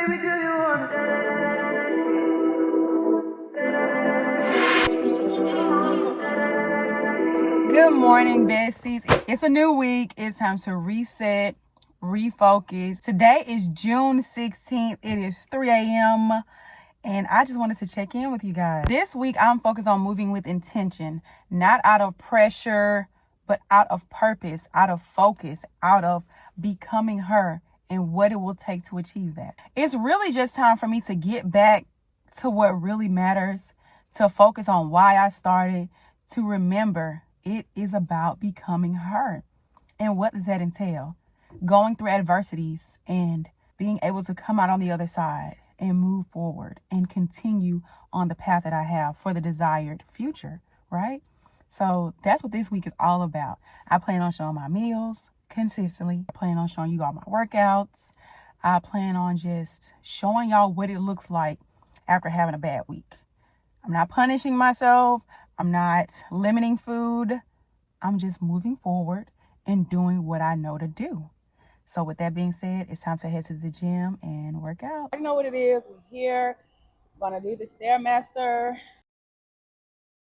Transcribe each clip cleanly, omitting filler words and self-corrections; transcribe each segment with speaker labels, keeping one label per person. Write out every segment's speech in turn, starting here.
Speaker 1: Good morning, besties. It's a new week. It's time to reset, refocus. Today is June 16th. It is 3 a.m. and I just wanted to check in with you guys. This week, I'm focused on moving with intention, not out of pressure, but out of purpose, out of focus, out of becoming her and what it will take to achieve that. It's really just time for me to get back to what really matters, to focus on why I started, to remember it is about becoming her. And what does that entail? Going through adversities and being able to come out on the other side and move forward and continue on the path that I have for the desired future, right? So that's what this week is all about. I plan on showing my meals consistently. I plan on showing you all my workouts. I plan on just showing y'all what it looks like after having a bad week. I'm not punishing myself. I'm not limiting food. I'm just moving forward and doing what I know to do. So with that being said, it's time to head to the gym and work out. I know what it is. We're here. Gonna do the Stairmaster.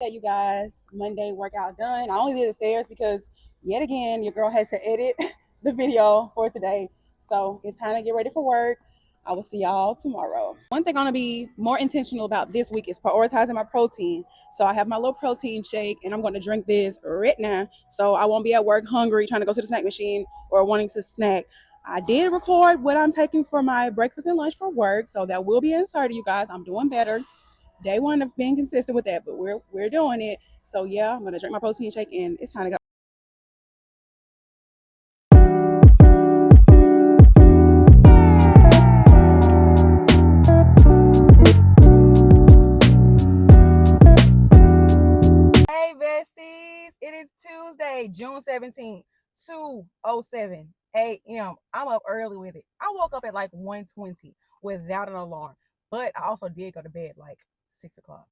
Speaker 1: Okay, you guys, Monday workout done. I only did the stairs because yet again, your girl had to edit the video for today. So it's time to get ready for work. I will see y'all tomorrow. One thing I'm gonna be more intentional about this week is prioritizing my protein. So I have my little protein shake and I'm gonna drink this right now. So I won't be at work hungry, trying to go to the snack machine or wanting to snack. I did record what I'm taking for my breakfast and lunch for work. So that will be inserted, you guys. I'm doing better. Day one of being consistent with that, but we're doing it. So yeah, I'm gonna drink my protein shake and it's time to go. Hey besties, it is Tuesday, June 17th, 2:07 a.m. I'm up early with it. I woke up at like 1:20 without an alarm, but I also did go to bed like 6 o'clock.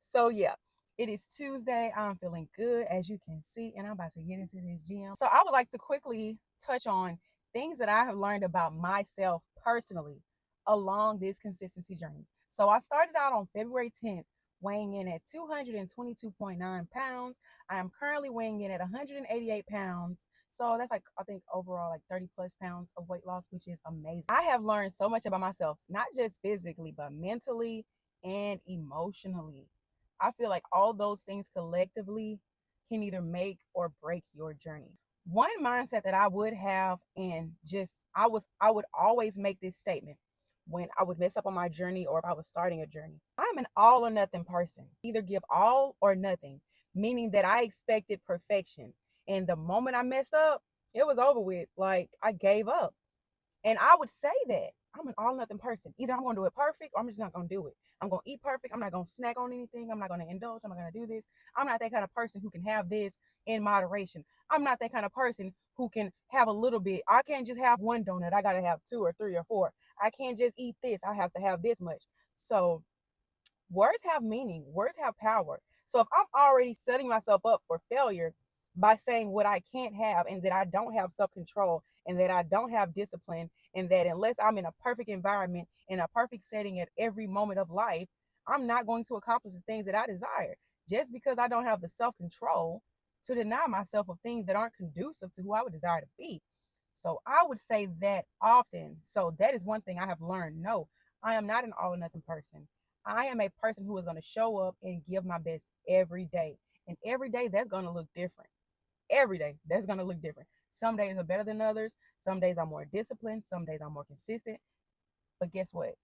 Speaker 1: So yeah, it is Tuesday. I'm feeling good, as you can see, and I'm about to get into this gym. So I would like to quickly touch on things that I have learned about myself personally along this consistency journey. So I started out on February 10th, weighing in at 222.9 pounds. I am currently weighing in at 188 pounds. So that's like, I think overall like 30 plus pounds of weight loss, which is amazing. I have learned so much about myself, not just physically, but mentally and emotionally. I feel like all those things collectively can either make or break your journey. One mindset that I would have, and just I would always make this statement when I would mess up on my journey or if I was starting a journey. I'm an all or nothing person. Either give all or nothing, meaning that I expected perfection. And the moment I messed up, it was over with. Like I gave up. And I would say that I'm an all or nothing person. Either I'm going to do it perfect or I'm just not going to do it. I'm going to eat perfect. I'm not going to snack on anything. I'm not going to indulge. I'm not going to do this. I'm not that kind of person who can have this in moderation. I'm not that kind of person who can have a little bit. I can't just have one donut. I got to have 2 or 3 or 4. I can't just eat this. I have to have this much. So words have meaning. Words have power. So if I'm already setting myself up for failure by saying what I can't have and that I don't have self-control and that I don't have discipline and that unless I'm in a perfect environment, in a perfect setting at every moment of life, I'm not going to accomplish the things that I desire just because I don't have the self-control to deny myself of things that aren't conducive to who I would desire to be. So I would say that often. So that is one thing I have learned. No, I am not an all or nothing person. I am a person who is going to show up and give my best every day. And every day that's going to look different. Every day that's going to look different. Some days are better than others. Some days I'm more disciplined. Some days I'm more consistent. But guess what?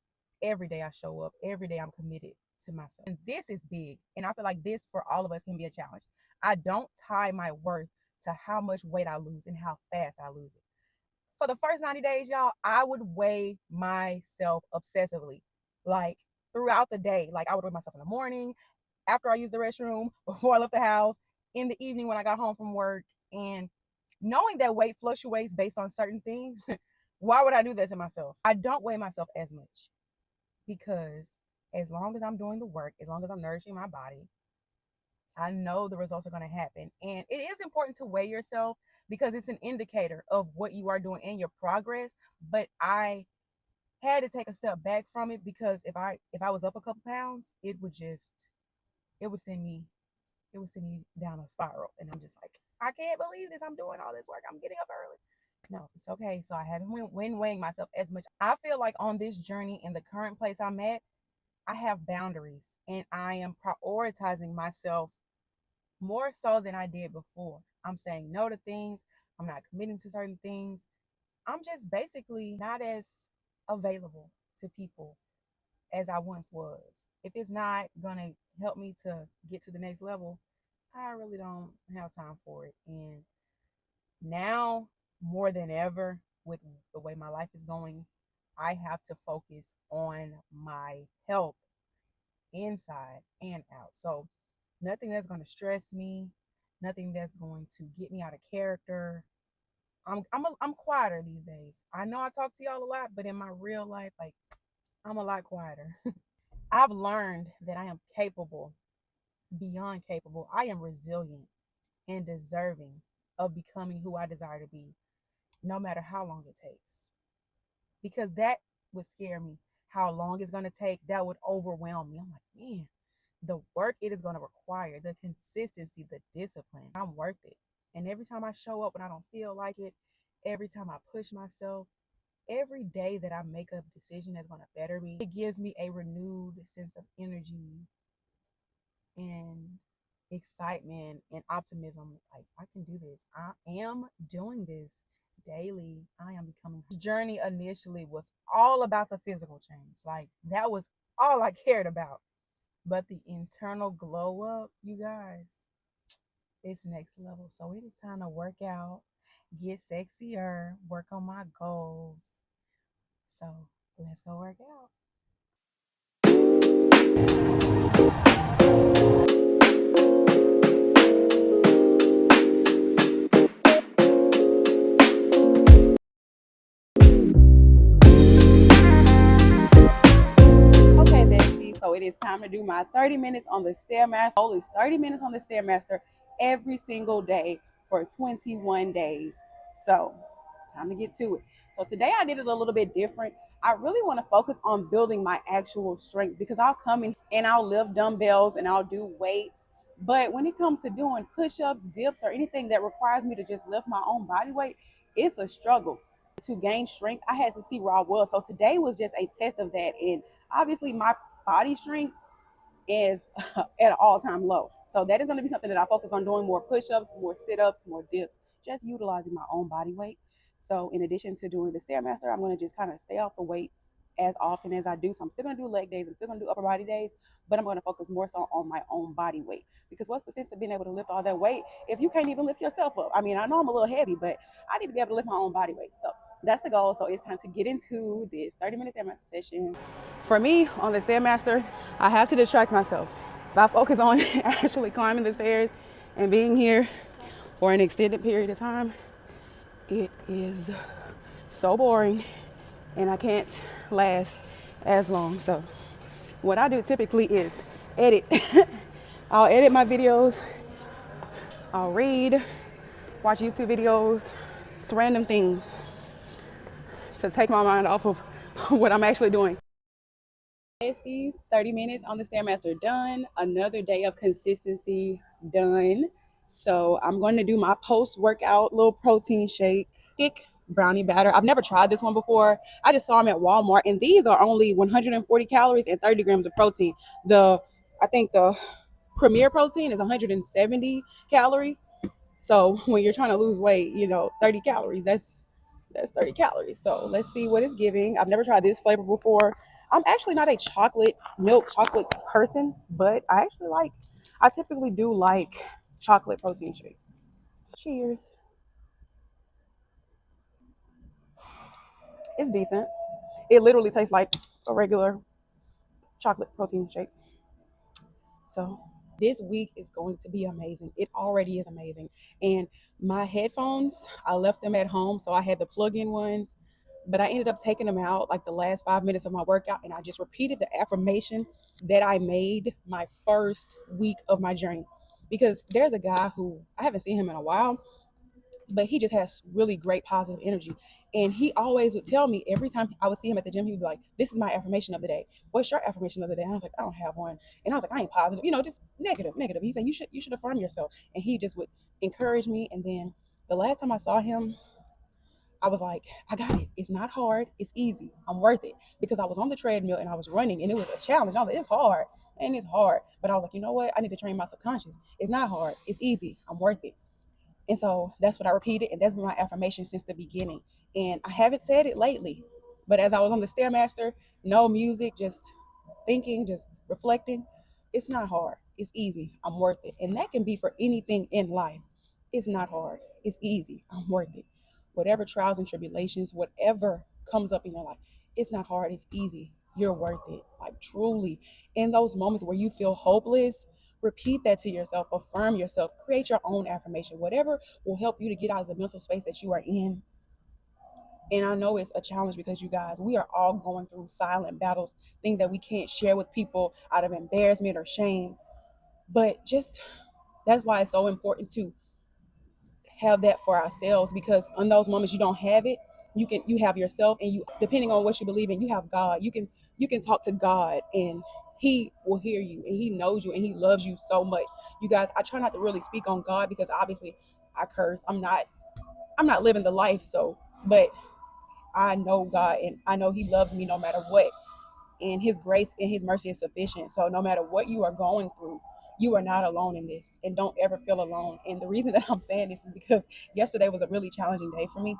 Speaker 1: Every day I show up. Every day I'm committed to myself. And this is big. And I feel like this for all of us can be a challenge. I don't tie my worth to how much weight I lose and how fast I lose it. For the first 90 days, y'all, I would weigh myself obsessively. Like throughout the day. Like I would weigh myself in the morning, after I used the restroom, before I left the house, in the evening when I got home from work. And knowing that weight fluctuates based on certain things, why would I do that to myself? I don't weigh myself as much because as long as I'm doing the work, as long as I'm nourishing my body, I know the results are going to happen. And it is important to weigh yourself because it's an indicator of what you are doing and your progress. But I had to take a step back from it, because if I was up a couple pounds, it would send me it would send me down a spiral. And I'm just like, I can't believe this. I'm doing all this work. I'm getting up early. No, it's okay. So I haven't been weighing myself as much. I feel like on this journey, in the current place I'm at, I have boundaries and I am prioritizing myself more so than I did before. I'm saying no to things. I'm not committing to certain things. I'm just basically not as available to people as I once was. If it's not going to help me to get to the next level, I really don't have time for it. And now, more than ever, with the way my life is going, I have to focus on my health inside and out. So, nothing that's going to stress me, nothing that's going to get me out of character. I'm quieter these days. I know I talk to y'all a lot, but in my real life, like, I'm a lot quieter. I've learned that I am capable, beyond capable. I am resilient and deserving of becoming who I desire to be, no matter how long it takes. Because that would scare me. How long it's going to take, that would overwhelm me. I'm like, man, the work it is going to require, the consistency, the discipline, I'm worth it. And every time I show up when I don't feel like it, every time I push myself, every day that I make a decision that's going to better me, it gives me a renewed sense of energy and excitement and optimism. Like, I can do this. I am doing this daily. I am becoming. The journey initially was all about the physical change. Like, that was all I cared about. But the internal glow up, you guys, it's next level. So it is time to work out, get sexier, work on my goals. So let's go work out. Okay, bestie. So it is time to do my 30 minutes on the Stairmaster. Goal is 30 minutes on the Stairmaster every single day for 21 days. So it's time to get to it. So today I did it a little bit different. I really want to focus on building my actual strength, because I'll come in and I'll lift dumbbells and I'll do weights. But when it comes to doing push ups, dips, or anything that requires me to just lift my own body weight, it's a struggle. To gain strength, I had to see where I was. So today was just a test of that. And obviously, my body strength is at an all-time low. So that is going to be something that I focus on doing: more push-ups, more sit-ups, more dips, just utilizing my own body weight. So in addition to doing the Stairmaster, I'm going to just kind of stay off the weights as often as I do. So I'm still going to do leg days, I'm still going to do upper body days, but I'm going to focus more so on my own body weight. Because what's the sense of being able to lift all that weight if you can't even lift yourself up? I mean, I know I'm a little heavy, but I need to be able to lift my own body weight. So that's the goal. So it's time to get into this 30-minute Stairmaster session. For me, on the Stairmaster, I have to distract myself. If I focus on actually climbing the stairs and being here for an extended period of time, it is so boring and I can't last as long. So what I do typically is edit. I'll edit my videos, I'll read, watch YouTube videos, random things to take my mind off of what I'm actually doing. Besties, 30 minutes on the Stairmaster done. Another day of consistency done. So I'm going to do my post-workout little protein shake, thick brownie batter. I've never tried this one before. I just saw them at Walmart, and these are only 140 calories and 30 grams of protein. I think the Premier protein is 170 calories. So when you're trying to lose weight, 30 calories, that's 30 calories. So let's see what it's giving. I've never tried this flavor before. I'm actually not a milk chocolate person, but I typically do like chocolate protein shakes. Cheers. It's decent. It literally tastes like a regular chocolate protein shake. So this week is going to be amazing. It already is amazing. And my headphones, I left them at home. So I had the plug-in ones, but I ended up taking them out like the last 5 minutes of my workout. And I just repeated the affirmation that I made my first week of my journey. Because there's a guy who I haven't seen him in a while. but he just has really great positive energy. And he always would tell me every time I would see him at the gym, he would be like, "This is my affirmation of the day. What's your affirmation of the day?" And I was like, "I don't have one." And I was like, "I ain't positive, just negative, negative." He said, "You should affirm yourself." And he just would encourage me. And then the last time I saw him, I was like, "I got it. It's not hard. It's easy. I'm worth it." Because I was on the treadmill and I was running and it was a challenge. I was like, "It's hard and it's hard." But I was like, "You know what? I need to train my subconscious. It's not hard. It's easy. I'm worth it." And so that's what I repeated. And that's been my affirmation since the beginning. And I haven't said it lately. But as I was on the Stairmaster, no music, just thinking, just reflecting, it's not hard. It's easy. I'm worth it. And that can be for anything in life. It's not hard. It's easy. I'm worth it. Whatever trials and tribulations, whatever comes up in your life, it's not hard. It's easy. You're worth it. Like truly, in those moments where you feel hopeless, repeat that to yourself, affirm yourself, create your own affirmation, whatever will help you to get out of the mental space that you are in. And I know it's a challenge because you guys, we are all going through silent battles, things that we can't share with people out of embarrassment or shame. But just that's why it's so important to have that for ourselves, because in those moments you don't have it, you have yourself, and you, depending on what you believe in, you have God. You can talk to God and he will hear you, and he knows you, and he loves you so much. You guys, I try not to really speak on God because obviously I curse. I'm not living the life, so but I know God, and I know he loves me no matter what, and his grace and his mercy is sufficient. So no matter what you are going through, you are not alone in this, and don't ever feel alone. And the reason that I'm saying this is because yesterday was a really challenging day for me,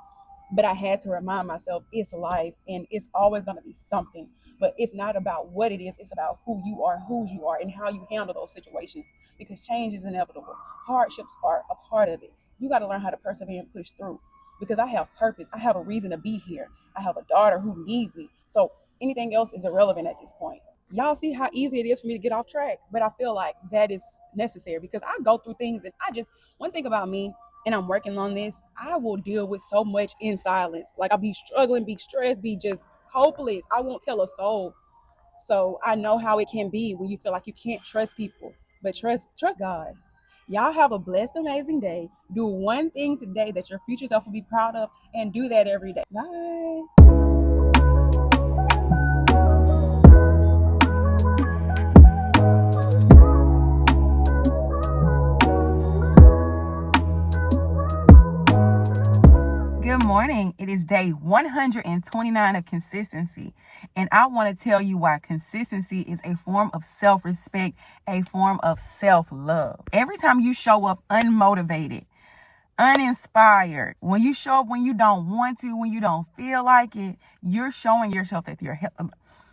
Speaker 1: but I had to remind myself it's life and it's always going to be something. But it's not about what it is, it's about who you are, whose you are, and how you handle those situations, because change is inevitable. Hardships are a part of it. You got to learn how to persevere and push through, because I have purpose. I have a reason to be here. I have a daughter who needs me. So anything else is irrelevant at this point. Y'all see how easy it is for me to get off track, but I feel like that is necessary because I go through things, and one thing about me, and I'm working on this, I will deal with so much in silence. Like I'll be struggling, be stressed, be just hopeless. I won't tell a soul. So I know how it can be when you feel like you can't trust people, but trust God. Y'all have a blessed, amazing day. Do one thing today that your future self will be proud of, and do that every day. Bye. Good morning. It is day 129 of consistency. And I want to tell you why consistency is a form of self-respect, a form of self-love. Every time you show up unmotivated, uninspired, when you show up when you don't want to, when you don't feel like it, you're showing yourself that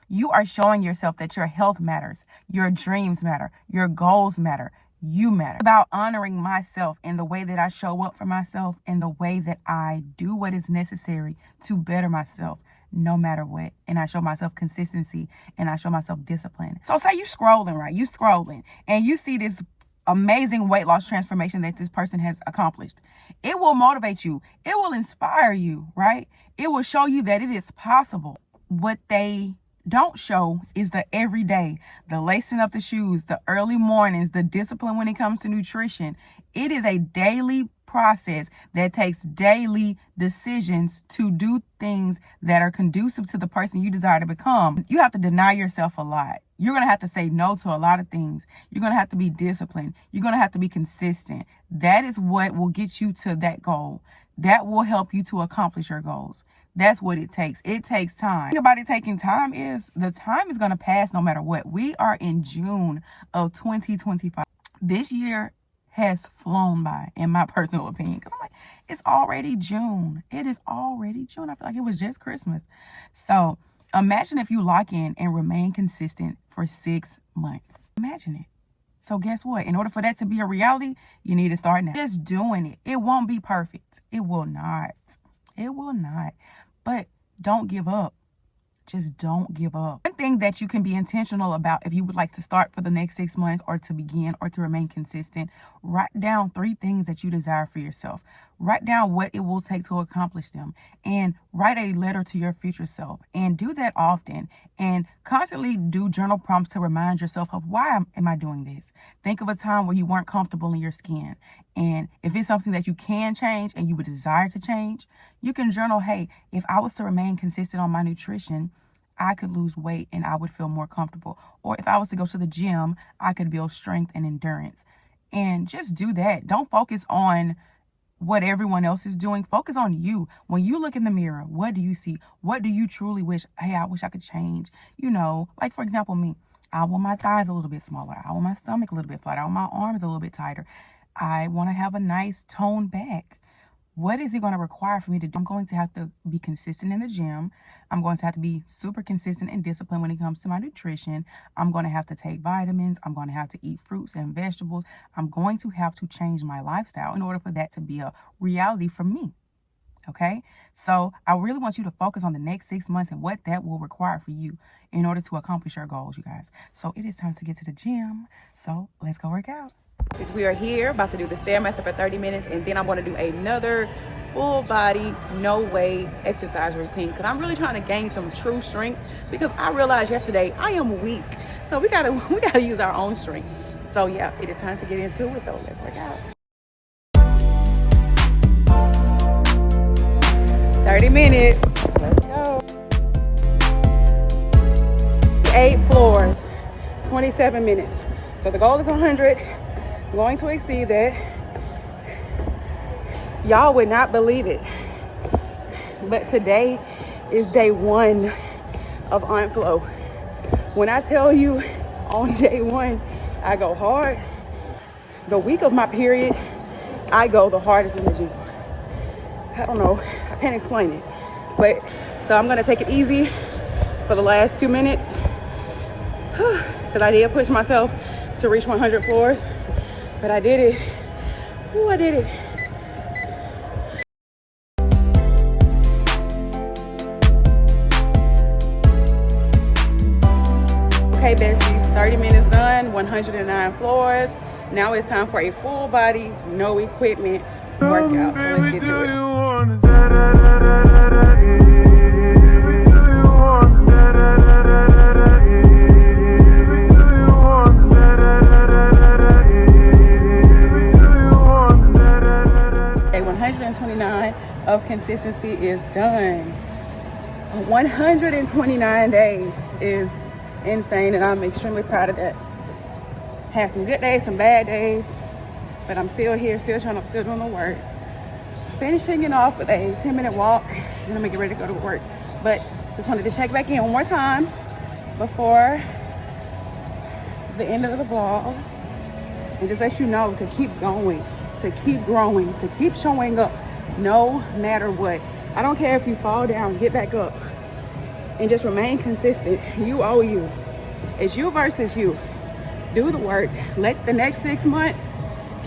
Speaker 1: you are showing yourself that your health matters, your dreams matter, your goals matter, you matter. It's about honoring myself in the way that I show up for myself, and the way that I do what is necessary to better myself no matter what. And I show myself consistency, and I show myself discipline. So say you scrolling, right? You scrolling and you see this amazing weight loss transformation that this person has accomplished. It will motivate you. It will inspire you, right? It will show you that it is possible. What they don't show is the everyday, the lacing up the shoes, the early mornings, the discipline when it comes to nutrition. It is a daily process that takes daily decisions to do things that are conducive to the person you desire to become. You have to deny yourself a lot. You're going to have to say no to a lot of things. You're going to have to be disciplined. You're going to have to be consistent. That is what will get you to that goal. That will help you to accomplish your goals. That's what it takes. It takes time. The thing about it taking time is the time is going to pass no matter what. We are in June of 2025. This year has flown by, in my personal opinion. I'm like, it's already June. It is already June. I feel like it was just Christmas. So imagine if you lock in and remain consistent for 6 months. Imagine it. So guess what? In order for that to be a reality, you need to start now. Just doing it. It won't be perfect. It will not. It will not. But don't give up. Just don't give up. One thing that you can be intentional about if you would like to start for the next 6 months or to begin or to remain consistent. Write down 3 things that you desire for yourself. Write down what it will take to accomplish them, and write a letter to your future self, and do that often, and constantly do journal prompts to remind yourself of why am I doing this. Think of a time where you weren't comfortable in your skin, and if it's something that you can change and you would desire to change, you can journal, hey, if I was to remain consistent on my nutrition, I could lose weight and I would feel more comfortable. Or if I was to go to the gym, I could build strength and endurance. And just do that. Don't focus on what everyone else is doing. Focus on you. When you look in the mirror, what do you see? What do you truly wish? Hey, I wish I could change. Like for example, me, I want my thighs a little bit smaller. I want my stomach a little bit flatter. I want my arms a little bit tighter. I want to have a nice toned back. What is it going to require for me to do? I'm going to have to be consistent in the gym. I'm going to have to be super consistent and disciplined when it comes to my nutrition. I'm going to have to take vitamins. I'm going to have to eat fruits and vegetables. I'm going to have to change my lifestyle in order for that to be a reality for me. Okay? So I really want you to focus on the next 6 months and what that will require for you in order to accomplish your goals, you guys. So it is time to get to the gym. So let's go work out. Since we are here, about to do the Stairmaster for 30 minutes, and then I'm going to do another full body, no weight exercise routine, because I'm really trying to gain some true strength, because I realized yesterday I am weak. So we gotta use our own strength. So yeah, it is time to get into it. So let's work out. 30 minutes. Let's go. 8 floors, 27 minutes. So the goal is 100. I'm going to exceed that. Y'all would not believe it, but today is day 1 of Aunt Flo. When I tell you on day 1, I go hard. The week of my period, I go the hardest in the gym. I don't know, I can't explain it. But so I'm gonna take it easy for the last 2 minutes, because I did push myself to reach 100 floors. But I did it. Ooh, I did it. Okay, besties, 30 minutes done, 109 floors. Now it's time for a full body, no equipment workout. So let's get to it. Of consistency is done. 129 days is insane, and I'm extremely proud of that. Had some good days, some bad days, but I'm still here, still doing the work. Finishing it off with a 10-minute walk, then I'm gonna get ready to go to work. But just wanted to check back in one more time before the end of the vlog, and just let you know to keep going, to keep growing, to keep showing up. No matter what. I don't care if you fall down, get back up and just remain consistent. You owe you. It's you versus you. Do the work. Let the next 6 months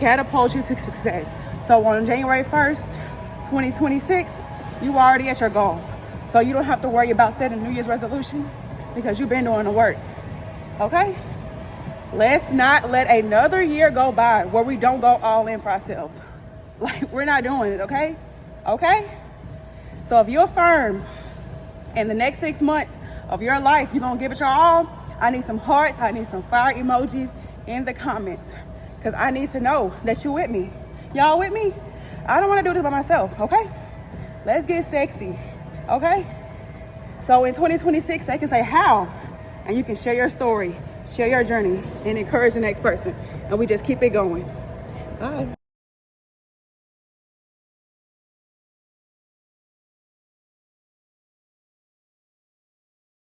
Speaker 1: catapult you to success. So on January 1st, 2026, you already at your goal. So you don't have to worry about setting a New Year's resolution, because you've been doing the work. Okay? Let's not let another year go by where we don't go all in for ourselves. Like, we're not doing it, okay? Okay? So if you're firm in the next 6 months of your life, you're going to give it your all, I need some hearts, I need some fire emojis in the comments, because I need to know that you're with me. Y'all with me? I don't want to do this by myself, okay? Let's get sexy, okay? So in 2026, they can say how, and you can share your story, share your journey, and encourage the next person. And we just keep it going. Bye.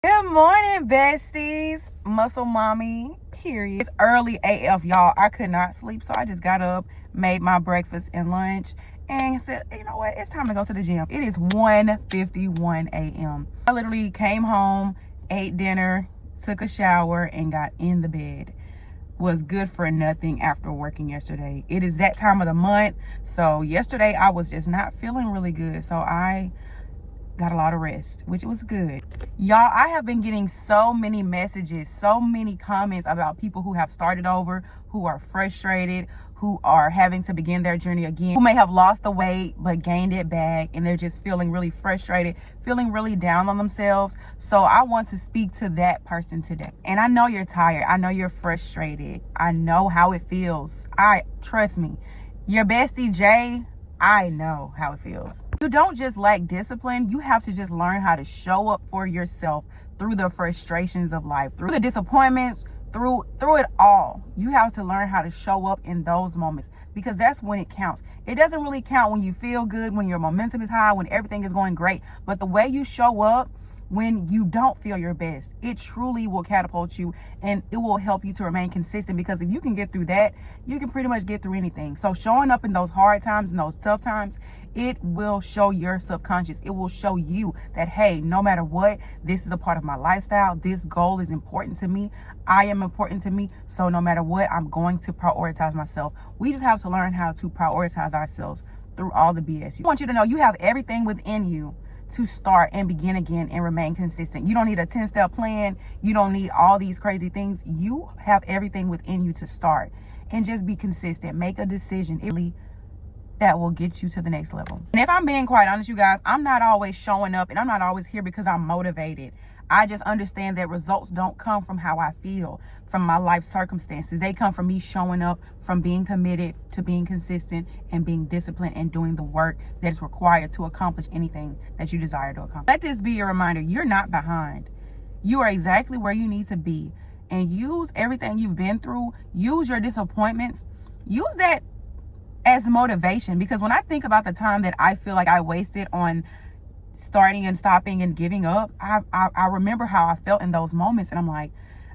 Speaker 1: Good morning, besties. Muscle mommy, period. It's early AF, y'all. I could not sleep, so I just got up, made my breakfast and lunch, and said, you know what, it's time to go to the gym. It is 1:51 a.m. I literally came home, ate dinner, took a shower, and got in the bed. Was good for nothing after working yesterday. It is that time of the month, so yesterday I was just not feeling really good, so I got a lot of rest, which was good. Y'all, I have been getting so many messages, so many comments about people who have started over, who are frustrated, who are having to begin their journey again, who may have lost the weight but gained it back, and they're just feeling really frustrated, feeling really down on themselves. So I want to speak to that person today. And I know you're tired. I know you're frustrated. I know how it feels. Trust me, your bestie Jay, I know how it feels. You don't just lack discipline. You have to just learn how to show up for yourself through the frustrations of life, through the disappointments, through it all. You have to learn how to show up in those moments, because that's when it counts. It doesn't really count when you feel good, when your momentum is high, when everything is going great. But the way you show up when you don't feel your best, it truly will catapult you, and it will help you to remain consistent, because if you can get through that, you can pretty much get through anything. So showing up in those hard times and those tough times, it will show your subconscious. It will show you that, hey, no matter what, this is a part of my lifestyle. This goal is important to me. I am important to me. So no matter what, I'm going to prioritize myself. We just have to learn how to prioritize ourselves through all the BS. I want you to know you have everything within you to start and begin again and remain consistent. You don't need a 10-step plan. You don't need all these crazy things. You have everything within you to start and just be consistent. Make a decision that will get you to the next level. And if I'm being quite honest, you guys, I'm not always showing up, and I'm not always here because I'm motivated. I just understand that results don't come from how I feel, from my life circumstances. They come from me showing up, from being committed to being consistent and being disciplined and doing the work that is required to accomplish anything that you desire to accomplish. Let this be your reminder. You're not behind. You are exactly where you need to be. And use everything you've been through. Use your disappointments. Use that as motivation, because when I think about the time that I feel like I wasted on starting and stopping and giving up, I remember how I felt in those moments, and I'm like,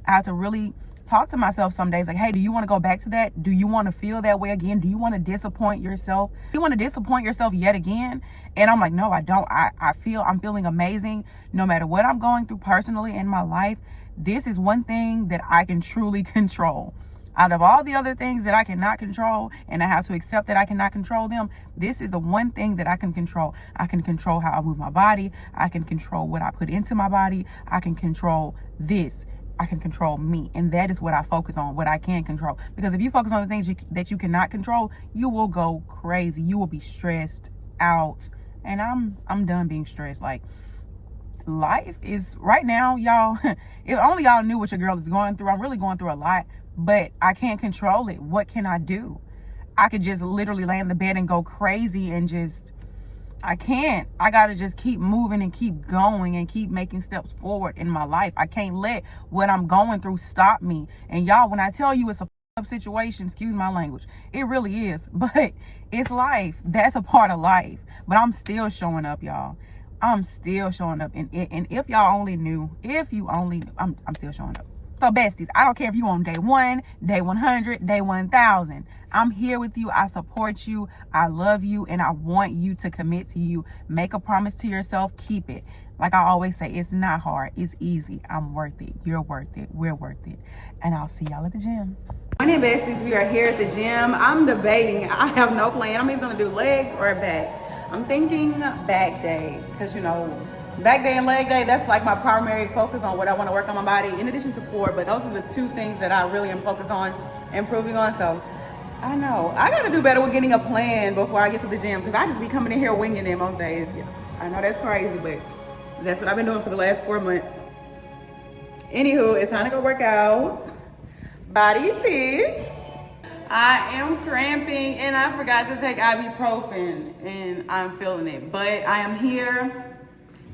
Speaker 1: I have to really talk to myself some days like, hey, do you want to go back to that? Do you want to feel that way again? Do you want to disappoint yourself? Do you want to disappoint yourself yet again? And I'm like, no, I don't. I'm feeling amazing no matter what I'm going through personally in my life. This is one thing that I can truly control. Out of all the other things that I cannot control, and I have to accept that I cannot control them, this is the one thing that I can control. I can control how I move my body. I can control what I put into my body. I can control this. I can control me. And that is what I focus on, what I can control. Because if you focus on the things that you cannot control, you will go crazy. You will be stressed out. And I'm done being stressed. Like, life is right now, y'all. If only y'all knew what your girl is going through. I'm really going through a lot. But I can't control it. What can I do? I could just literally lay in the bed and go crazy and I can't. I got to just keep moving and keep going and keep making steps forward in my life. I can't let what I'm going through stop me. And y'all, when I tell you it's a up situation, excuse my language, it really is. But it's life. That's a part of life. But I'm still showing up, y'all. I'm still showing up. And if y'all only knew, I'm still showing up. So besties, I don't care if you on day 1, day 100, day 1000. I'm here with you. I support you. I love you. And I want you to commit to you. Make a promise to yourself. Keep it. Like I always say, it's not hard. It's easy. I'm worth it. You're worth it. We're worth it. And I'll see y'all at the gym. Morning, besties. We are here at the gym. I'm debating. I have no plan. I'm either going to do legs or back. I'm thinking back day because, back day and leg day, that's like my primary focus on what I want to work on my body, in addition to core. But those are the two things that I really am focused on improving on. So I know I got to do better with getting a plan before I get to the gym, because I just be coming in here winging it most days. I know that's crazy, but that's what I've been doing for the last 4 months. Anywho, it's time to go work out. Body tea. I am cramping and I forgot to take ibuprofen and I'm feeling it, but I am here.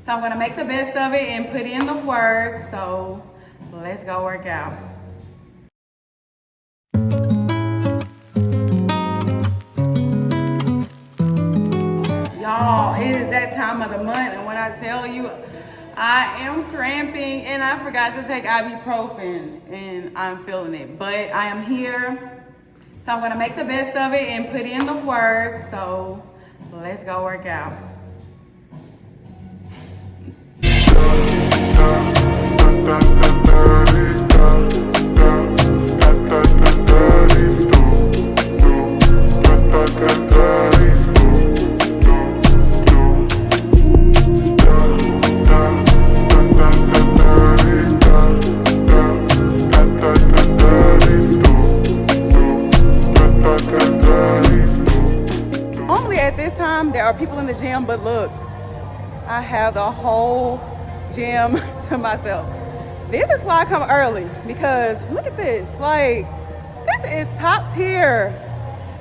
Speaker 1: So I'm gonna make the best of it and put in the work. So let's go work out. Y'all, it is that time of the month, and when I tell you I am cramping and I forgot to take ibuprofen and I'm feeling it, but I am here. So I'm gonna make the best of it and put in the work. So let's go work out.
Speaker 2: people in the gym, but look, I have the whole gym to myself. This is why I come early, because look at this. Like, this is top tier.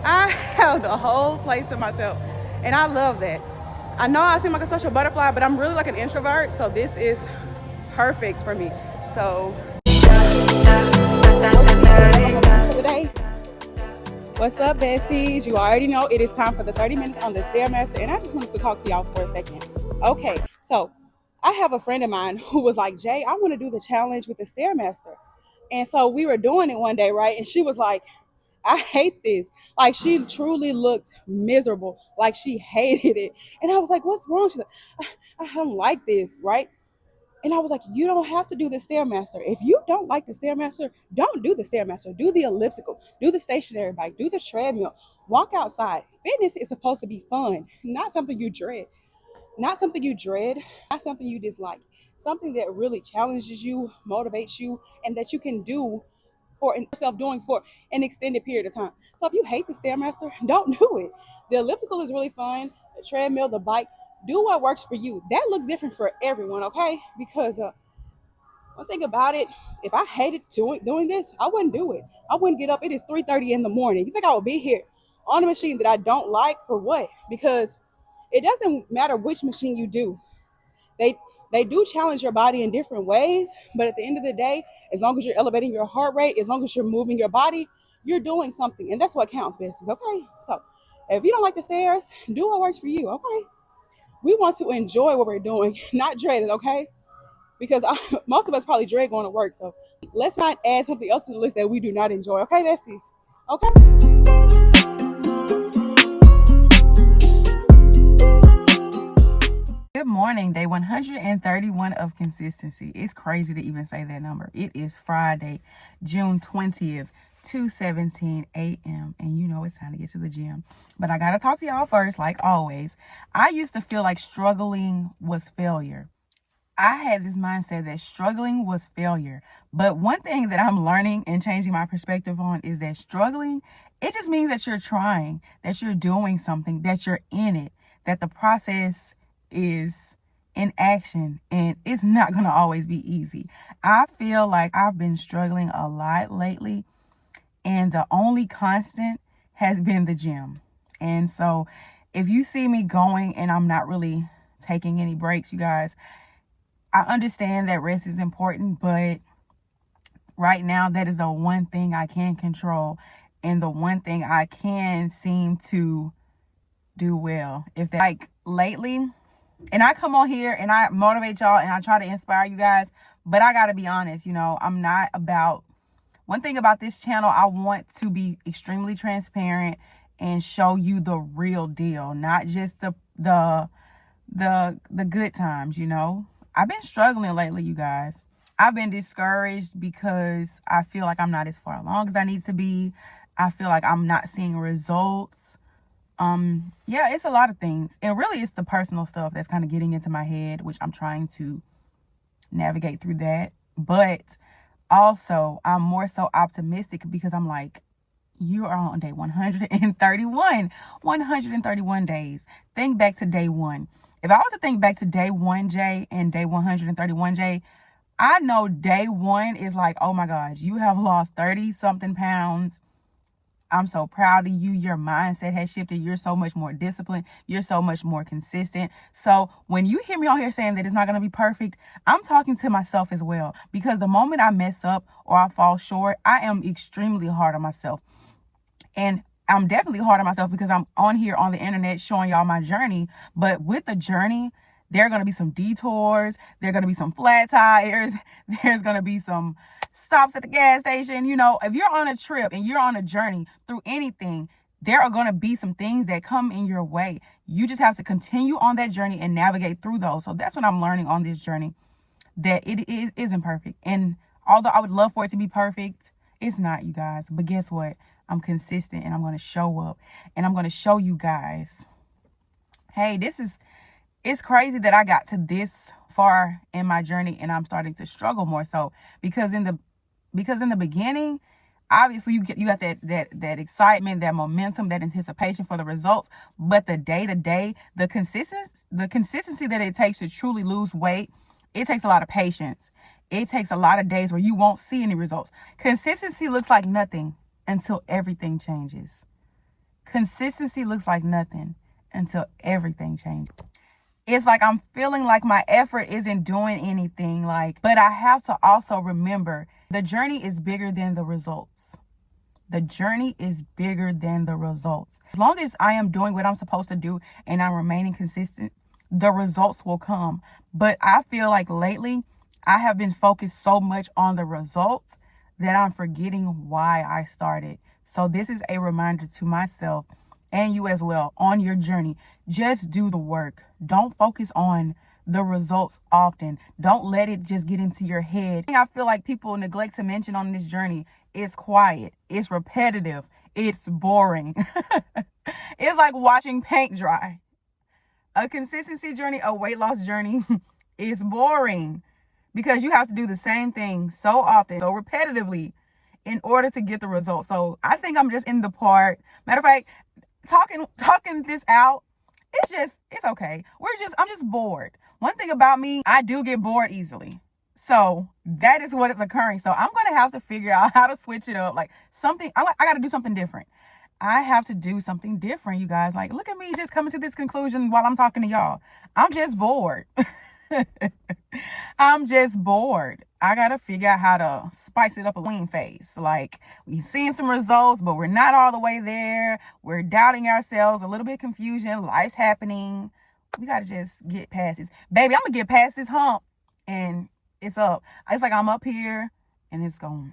Speaker 2: I have the whole place to myself, and I love that. I know I seem like a social butterfly, but I'm really like an introvert, so this is perfect for me. So
Speaker 1: today, what's up, besties? You already know it is time for the 30 minutes on the Stairmaster, and I just wanted to talk to y'all for a second. Okay, so I have a friend of mine who was like, Jay, I want to do the challenge with the Stairmaster. And so we were doing it one day, right? And she was like, I hate this. Like, she truly looked miserable. Like, she hated it. And I was like, what's wrong? She's like, I don't like this, right? And I was like, you don't have to do the Stairmaster. If you don't like the Stairmaster, don't do the Stairmaster. Do the elliptical, do the stationary bike, do the treadmill, walk outside. Fitness is supposed to be fun, not something you dread. Not something you dread, not something you dislike. Something that really challenges you, motivates you, and that you can do for yourself doing for an extended period of time. So if you hate the Stairmaster, don't do it. The elliptical is really fun. The treadmill, the bike, do what works for you. That looks different for everyone, okay? Because one thing about it, if I hated doing this, I wouldn't do it. I wouldn't get up. It is 3:30 in the morning. You think I would be here on a machine that I don't like for what? Because it doesn't matter which machine you do. They do challenge your body in different ways, but at the end of the day, as long as you're elevating your heart rate, as long as you're moving your body, you're doing something, and that's what counts, besties. Okay, so if you don't like the stairs, do what works for you. Okay, we want to enjoy what we're doing, not dread it. Okay, because most of us probably dread going to work. So let's not add something else to the list that we do not enjoy. Okay, besties. Okay.
Speaker 2: good morning, day 131 of consistency. It's crazy to even say that number. It is Friday, June 20th, 2:17 a.m. And you know it's time to get to the gym. But I gotta talk to y'all first, like always. I used to feel like struggling was failure. I had this mindset that struggling was failure. But one thing that I'm learning and changing my perspective on is that struggling, it just means that you're trying, that you're doing something, that you're in it, that the process is in action, and it's not going to always be easy. I feel like I've been struggling a lot lately, and the only constant has been the gym. And so if you see me going and I'm not really taking any breaks, you guys, I understand that rest is important, but right now that is the one thing I can control and the one thing I can seem to do well. If that, like lately, and I come on here and I motivate y'all and I try to inspire you guys, but I got to be honest, I'm not about, one thing about this channel, I want to be extremely transparent and show you the real deal, not just the good times, I've been struggling lately, you guys. I've been discouraged because I feel like I'm not as far along as I need to be. I feel like I'm not seeing results. Yeah, it's a lot of things. And really it's the personal stuff that's kind of getting into my head, which I'm trying to navigate through that. But also I'm more so optimistic because I'm like, you are on day 131 days. Think back to day one. If I was to think back to day 1J and day 131J, I know day one is like, oh my gosh, you have lost 30 something pounds. I'm so proud of you. Your mindset has shifted. You're so much more disciplined. You're so much more consistent. So when you hear me on here saying that it's not going to be perfect, I'm talking to myself as well, because the moment I mess up or I fall short, I am extremely hard on myself. And I'm definitely hard on myself because I'm on here on the internet showing y'all my journey. But with the journey, there are going to be some detours. There are going to be some flat tires. There's going to be some stops at the gas station. If you're on a trip and you're on a journey through anything, there are going to be some things that come in your way. You just have to continue on that journey and navigate through those. So that's what I'm learning on this journey, that it isn't perfect. And although I would love for it to be perfect, it's not, you guys. But guess what? I'm consistent and I'm going to show up and I'm going to show you guys, hey, it's crazy that I got to this far in my journey and I'm starting to struggle more so because in the beginning, obviously you got that excitement, that momentum, that anticipation for the results, but the day to day, the consistency that it takes to truly lose weight, it takes a lot of patience. It takes a lot of days where you won't see any results. Consistency looks like nothing until everything changes. Consistency looks like nothing until everything changes. It's like I'm feeling like my effort isn't doing anything, but I have to also remember the journey is bigger than the results. The journey is bigger than the results. As long as I am doing what I'm supposed to do and I'm remaining consistent, the results will come. But I feel like lately I have been focused so much on the results that I'm forgetting why I started. So this is a reminder to myself and you as well on your journey. Just do the work. Don't focus on the results often. Don't let it just get into your head. I feel like people neglect to mention on this journey is quiet, it's repetitive, it's boring. It's like watching paint dry. A consistency journey, a weight loss journey is boring because you have to do the same thing so often, so repetitively in order to get the results. So I think I'm just in the part. Matter of fact, talking this out, it's okay. I'm just bored. One thing about me, I do get bored easily. So that is what is occurring. So I'm going to have to figure out how to switch it up. Like I got to do something different. I have to do something different, you guys. Like, look at me just coming to this conclusion while I'm talking to y'all. I'm just bored. I'm just bored. I got to figure out how to spice it up a lean phase. Like, we're seeing some results, but we're not all the way there. We're doubting ourselves, a little bit of confusion. Life's happening. We got to just get past this. Baby, I'm going to get past this hump and it's up. It's like I'm up here and it's going.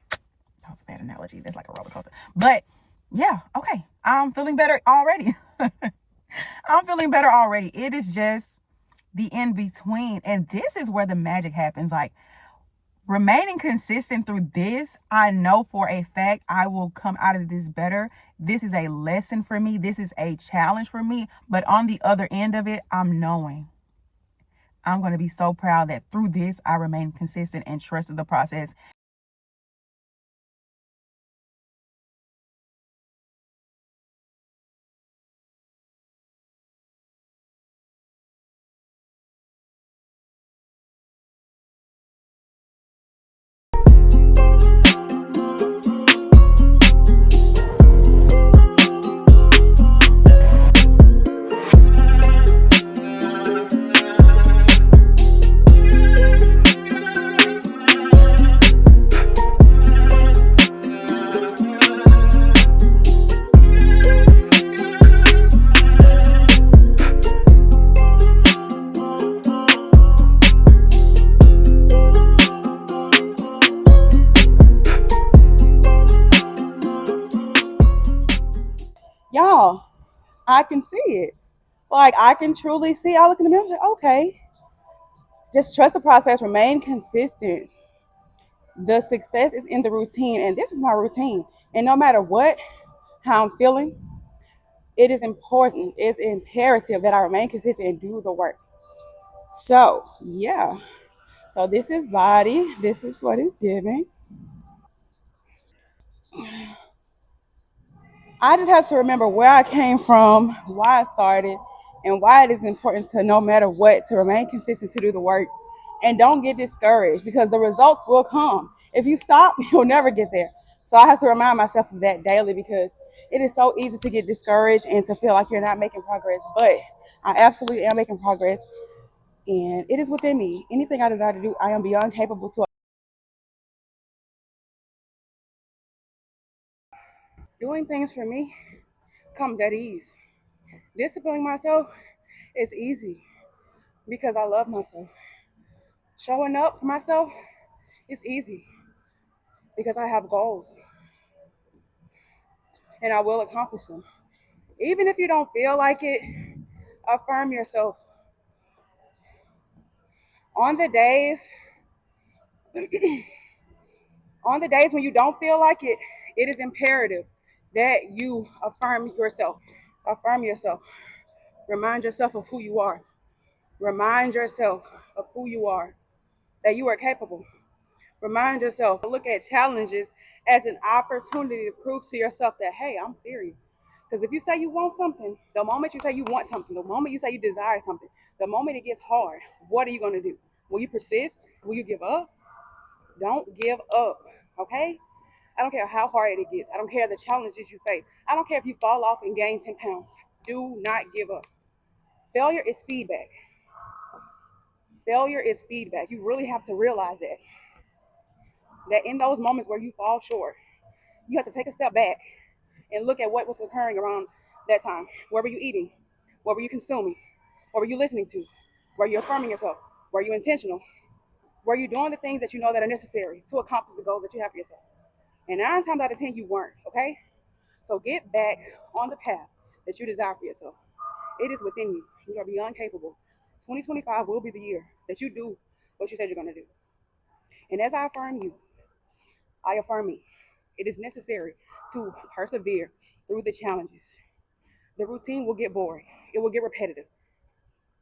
Speaker 2: That was a bad analogy. That's like a roller coaster. But yeah, okay. I'm feeling better already. I'm feeling better already. It is just the in between. And this is where the magic happens. Like, remaining consistent through this, I know for a fact I will come out of this better. This is a lesson for me. This is a challenge for me. But on the other end of it, I'm knowing I'm going to be so proud that through this, I remain consistent and trusted the process. Y'all, I can see it. Like, I can truly see. I look in the mirror, like, okay, just trust the process, remain consistent. The success is in the routine, and this is my routine. And no matter what, how I'm feeling, it is important, it's imperative that I remain consistent and do the work. So, yeah. So, this is body, this is what it's giving. I just have to remember where I came from, why I started, and why it is important to, no matter what, to remain consistent, to do the work, and don't get discouraged because the results will come. If you stop, you'll never get there. So I have to remind myself of that daily because it is so easy to get discouraged and to feel like you're not making progress. But I absolutely am making progress, and it is within me. Anything I desire to do, I am beyond capable to. Doing things for me comes at ease. Disciplining myself is easy because I love myself. Showing up for myself is easy because I have goals and I will accomplish them. Even if you don't feel like it, affirm yourself. On the days, on the days when you don't feel like it, it is imperative that you affirm yourself. Affirm yourself. Remind yourself of who you are. Remind yourself of who you are, that you are capable.
Speaker 1: Remind yourself, look at challenges as an opportunity to prove to yourself that, hey, I'm serious. Because if you say you want something, the moment you say you want something, the moment you say you desire something, the moment it gets hard, what are you going to do? Will you persist? Will you give up? Don't give up, okay? I don't care how hard it gets. I don't care the challenges you face. I don't care if you fall off and gain 10 pounds. Do not give up. Failure is feedback. Failure is feedback. You really have to realize that. That in those moments where you fall short, you have to take a step back and look at what was occurring around that time. What were you eating? What were you consuming? What were you listening to? Were you affirming yourself? Were you intentional? Were you doing the things that you know that are necessary to accomplish the goals that you have for yourself? And 9 times out of 10, you weren't, okay? So get back on the path that you desire for yourself. It is within you. You are beyond capable. 2025 will be the year that you do what you said you're going to do. And as I affirm you, I affirm me. It is necessary to persevere through the challenges. The routine will get boring. It will get repetitive.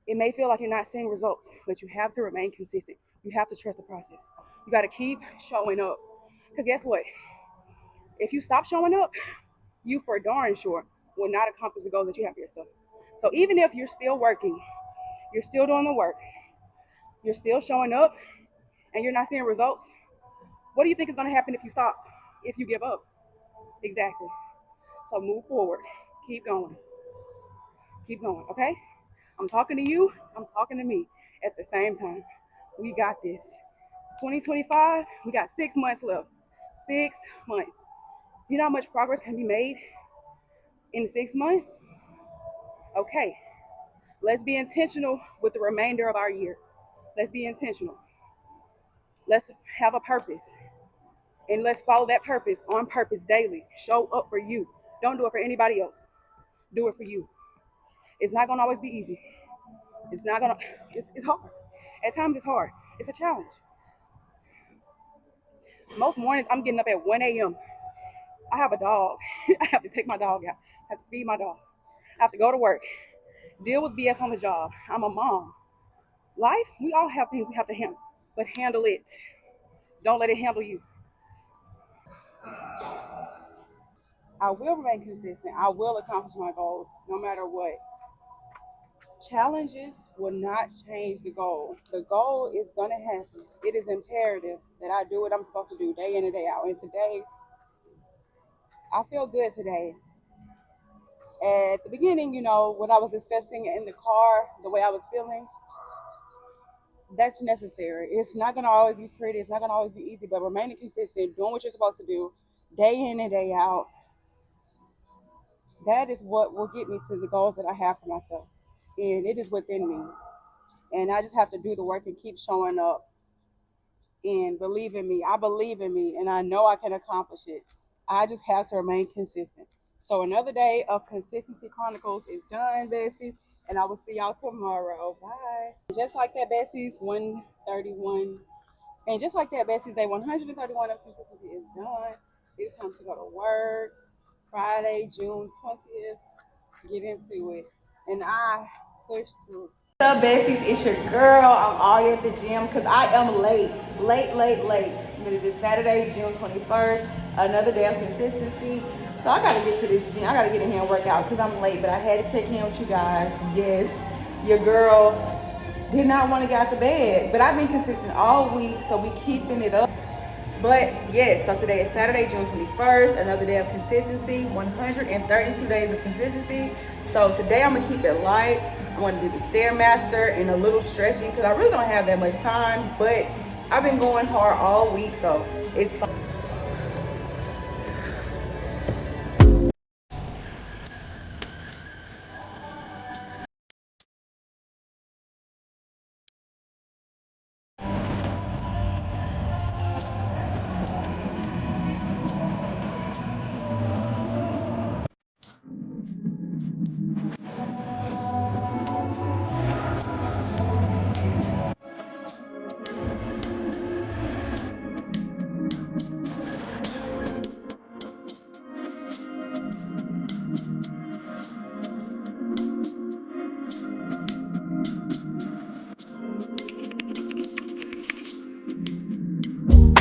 Speaker 1: It may feel like you're not seeing results, but you have to remain consistent. You have to trust the process. You got to keep showing up. Because guess what? If you stop showing up, you for darn sure will not accomplish the goals that you have for yourself. So even if you're still working, you're still doing the work, you're still showing up, and you're not seeing results, what do you think is going to happen if you stop, if you give up? Exactly. So move forward. Keep going. Keep going, okay? I'm talking to you. I'm talking to me at the same time. We got this. 2025, we got 6 months left. 6 months. You know how much progress can be made in 6 months? Okay. Let's be intentional with the remainder of our year. Let's be intentional. Let's have a purpose. And let's follow that purpose on purpose daily. Show up for you. Don't do it for anybody else. Do it for you. It's not going to always be easy. It's not going to, it's hard. At times it's hard. It's a challenge. Most mornings I'm getting up at 1 a.m. I have a dog. I have to take my dog out. I have to feed my dog. I have to go to work. Deal with BS on the job. I'm a mom. Life, we all have things we have to handle, but handle it. Don't let it handle you. I will remain consistent. I will accomplish my goals no matter what. Challenges will not change the goal. The goal is going to happen. It is imperative that I do what I'm supposed to do day in and day out. And today, I feel good today. At the beginning, when I was discussing in the car, the way I was feeling, that's necessary. It's not going to always be pretty. It's not going to always be easy, but remaining consistent, doing what you're supposed to do day in and day out, that is what will get me to the goals that I have for myself. And it is within me. And I just have to do the work and keep showing up and believe in me. I believe in me and I know I can accomplish it. I just have to remain consistent. So another day of Consistency Chronicles is done, besties. And I will see y'all tomorrow. Bye. Just like that, besties, 131. And just like that, besties, day 131 of Consistency is done. It's time to go to work. Friday, June 20th. Get into it. And I push through. What's up, besties? It's your girl. I'm already at the gym because I am late. But it is Saturday, June 21st. Another day of consistency. So I got to get to this gym. I got to get in here and work out because I'm late. But I had to check in with you guys. Yes, your girl did not want to get out the bed. But I've been consistent all week, so we keeping it up. But yes, so today is Saturday, June 21st, another day of consistency, 132 days of consistency. So today I'm gonna keep it light. I'm gonna do the Stairmaster and a little stretching because I really don't have that much time, but I've been going hard all week, so it's fun.